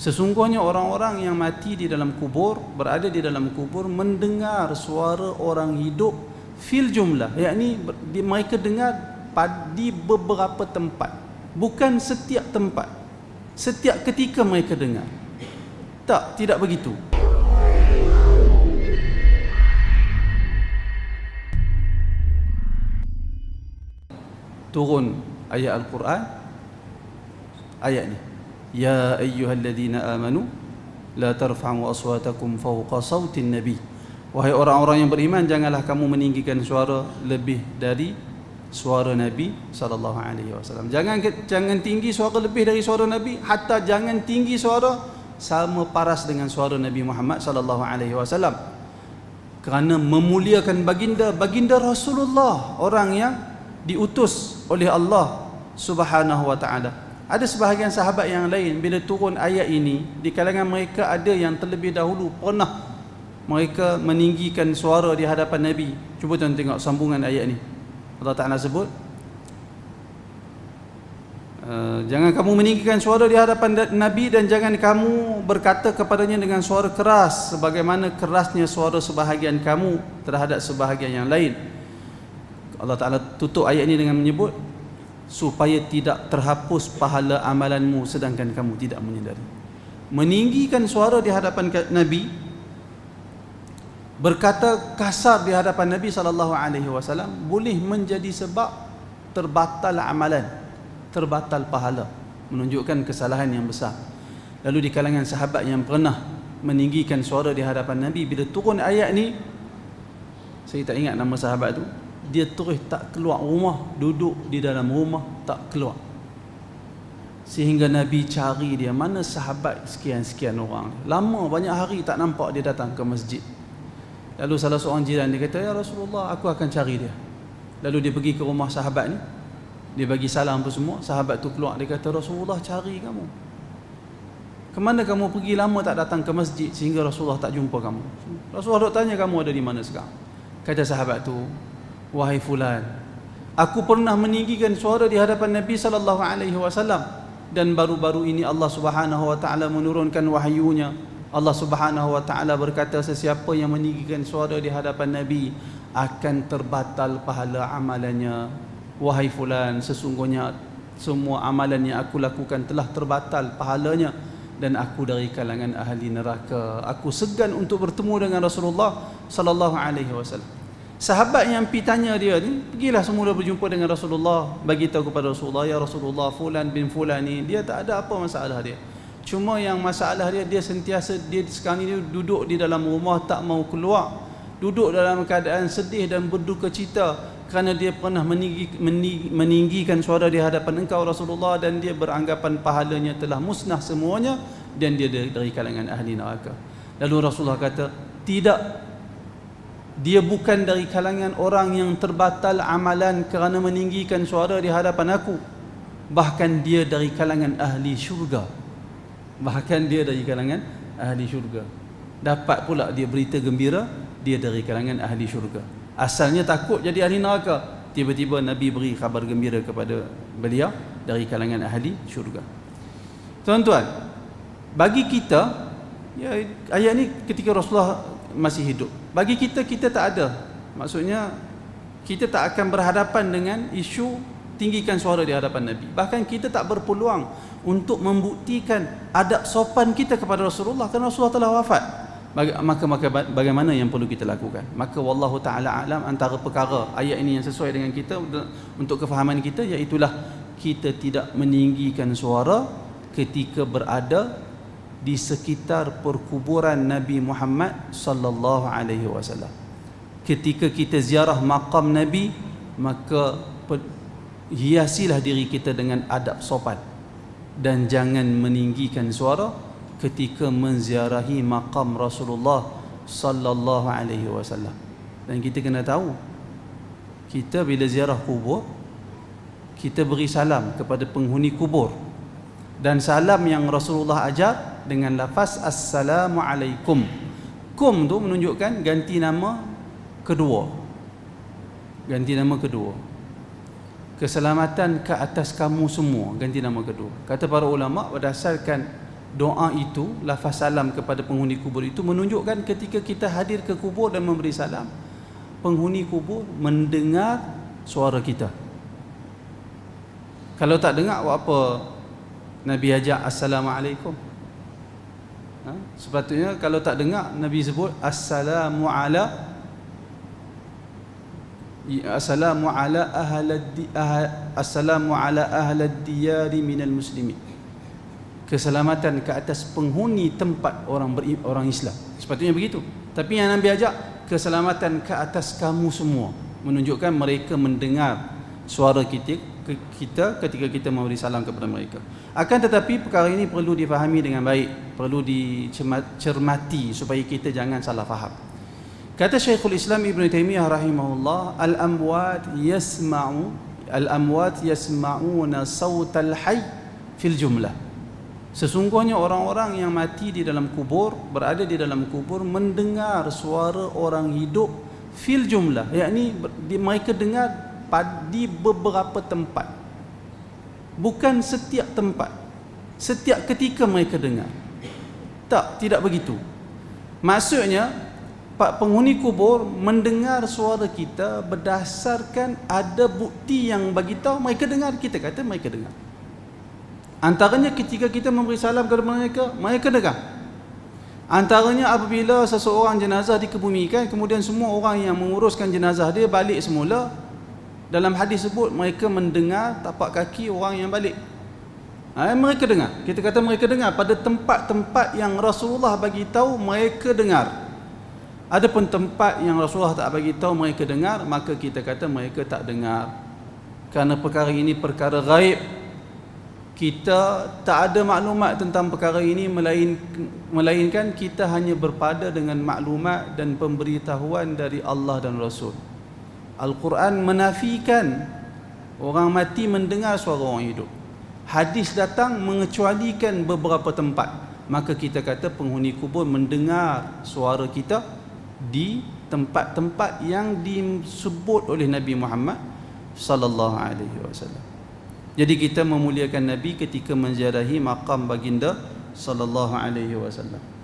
Sesungguhnya orang-orang yang mati di dalam kubur, berada di dalam kubur, mendengar suara orang hidup fil jumlah, yakni mereka dengar di beberapa tempat, bukan setiap tempat, setiap ketika mereka dengar. Tidak begitu. Turun ayat Al-Quran, ayat ni, ya ayyuhalladzina amanu la tarfa'u aswatakum fawqa sautin nabi. Wahai orang-orang yang beriman, janganlah kamu meninggikan suara lebih dari suara Nabi sallallahu alaihi wasallam. Jangan tinggi suara lebih dari suara Nabi, hatta jangan tinggi suara sama paras dengan suara Nabi Muhammad sallallahu alaihi wasallam. Kerana memuliakan baginda Rasulullah, orang yang diutus oleh Allah Subhanahu wa taala. Ada sebahagian sahabat yang lain, bila turun ayat ini, di kalangan mereka ada yang terlebih dahulu pernah mereka meninggikan suara di hadapan Nabi. Cuba tuan tengok sambungan ayat ni. Allah Ta'ala sebut, jangan kamu meninggikan suara di hadapan Nabi, dan jangan kamu berkata kepadanya dengan suara keras sebagaimana kerasnya suara sebahagian kamu terhadap sebahagian yang lain. Allah Ta'ala tutup ayat ini dengan menyebut, supaya tidak terhapus pahala amalanmu sedangkan kamu tidak menyedari. Meninggikan suara di hadapan Nabi, berkata kasar di hadapan Nabi SAW, boleh menjadi sebab terbatal amalan, terbatal pahala, menunjukkan kesalahan yang besar. Lalu di kalangan sahabat yang pernah meninggikan suara di hadapan Nabi, bila turun ayat ni, saya tak ingat nama sahabat tu, dia terus tak keluar rumah, duduk di dalam rumah tak keluar, sehingga Nabi cari dia, mana sahabat sekian-sekian orang, lama banyak hari tak nampak dia datang ke masjid. Lalu salah seorang jiran dia kata, ya Rasulullah, aku akan cari dia. Lalu dia pergi ke rumah sahabat ni, dia bagi salam apa semua. Sahabat tu keluar, dia kata, Rasulullah cari kamu, kemana kamu pergi, lama tak datang ke masjid sehingga Rasulullah tak jumpa kamu. Rasulullah duk tanya kamu ada di mana sekarang. Kata sahabat tu, wahai fulan, aku pernah meninggikan suara di hadapan Nabi SAW, dan baru-baru ini Allah Subhanahu wa taala menurunkan wahyunya. Allah Subhanahu wa taala berkata, sesiapa yang meninggikan suara di hadapan Nabi akan terbatal pahala amalannya. Wahai fulan, sesungguhnya semua amalan yang aku lakukan telah terbatal pahalanya, dan aku dari kalangan ahli neraka. Aku segan untuk bertemu dengan Rasulullah sallallahu alaihi wasallam. Sahabat yang pergi tanya dia ni, pergilah semula berjumpa dengan Rasulullah, bagi tahu kepada Rasulullah, ya Rasulullah, fulan bin fulan ni, dia tak ada apa masalah dia. Cuma yang masalah dia sentiasa, dia sekarang ni duduk di dalam rumah tak mau keluar, duduk dalam keadaan sedih dan berduka cita kerana dia pernah meninggikan suara di hadapan engkau Rasulullah, dan dia beranggapan pahalanya telah musnah semuanya, dan dia dari kalangan ahli neraka. Lalu Rasulullah kata, tidak, dia bukan dari kalangan orang yang terbatal amalan kerana meninggikan suara di hadapan aku, bahkan dia dari kalangan ahli syurga. Bahkan dia dari kalangan ahli syurga. Dapat pula dia berita gembira, dia dari kalangan ahli syurga. Asalnya takut jadi ahli neraka, tiba-tiba Nabi beri khabar gembira kepada beliau dari kalangan ahli syurga. Tuan-tuan, bagi kita, ya, ayat ni ketika Rasulullah masih hidup. Bagi kita, kita tak ada. Maksudnya kita tak akan berhadapan dengan isu tinggikan suara di hadapan Nabi. Bahkan kita tak berpeluang untuk membuktikan adab sopan kita kepada Rasulullah, kerana Rasulullah telah wafat. Maka bagaimana yang perlu kita lakukan? Maka wallahu ta'ala alam, antara perkara ayat ini yang sesuai dengan kita untuk kefahaman kita, iaitulah kita tidak meninggikan suara ketika berada di sekitar perkuburan Nabi Muhammad sallallahu alaihi wasallam. Ketika kita ziarah maqam Nabi, maka hiasilah diri kita dengan adab sopan, dan jangan meninggikan suara ketika menziarahi maqam Rasulullah sallallahu alaihi wasallam. Dan kita kena tahu, kita bila ziarah kubur, kita beri salam kepada penghuni kubur, dan salam yang Rasulullah ajar dengan lafaz Assalamualaikum. Kum tu menunjukkan ganti nama kedua, ganti nama kedua. Keselamatan ke atas kamu semua, ganti nama kedua. Kata para ulama, berdasarkan doa itu, lafaz salam kepada penghuni kubur itu menunjukkan ketika kita hadir ke kubur dan memberi salam, penghuni kubur mendengar suara kita. Kalau tak dengar, buat apa Nabi ajak Assalamualaikum? Sepatutnya kalau tak dengar, Nabi sebut Assalamu ala ahlad diyari minal muslimin. Keselamatan ke atas penghuni tempat orang Islam. Sepatutnya begitu. Tapi yang Nabi ajak, keselamatan ke atas kamu semua, menunjukkan mereka mendengar suara kita ketika kita memberi salam kepada mereka. Akan tetapi perkara ini perlu difahami dengan baik, perlu dicermati supaya kita jangan salah faham. Kata Syekhul Islam Ibn Taymiyah rahimahullah, al-amwat yasma'una sautal hayy fil jumlah. Sesungguhnya orang-orang yang mati di dalam kubur, berada di dalam kubur, mendengar suara orang hidup fil jumlah, yakni mereka dengar di beberapa tempat, bukan setiap tempat, setiap ketika mereka dengar. Tidak begitu. Maksudnya penghuni kubur mendengar suara kita berdasarkan ada bukti yang bagi tahu mereka dengar. Kita kata mereka dengar. Antaranya ketika kita memberi salam kepada mereka, mereka dengar. Antaranya apabila seseorang jenazah dikebumikan, kemudian semua orang yang menguruskan jenazah dia balik semula. Dalam hadis sebut mereka mendengar tapak kaki orang yang balik. Mereka dengar. Kita kata mereka dengar pada tempat-tempat yang Rasulullah bagi tahu mereka dengar. Adapun tempat yang Rasulullah tak bagi tahu mereka dengar, maka kita kata mereka tak dengar. Kerana perkara ini perkara gaib. Kita tak ada maklumat tentang perkara ini, melainkan kita hanya berpada dengan maklumat dan pemberitahuan dari Allah dan Rasul. Al-Quran menafikan orang mati mendengar suara orang hidup. Hadis datang mengecualikan beberapa tempat. Maka kita kata penghuni kubur mendengar suara kita di tempat-tempat yang disebut oleh Nabi Muhammad sallallahu alaihi wasallam. Jadi kita memuliakan Nabi ketika menziarahi maqam baginda sallallahu alaihi wasallam.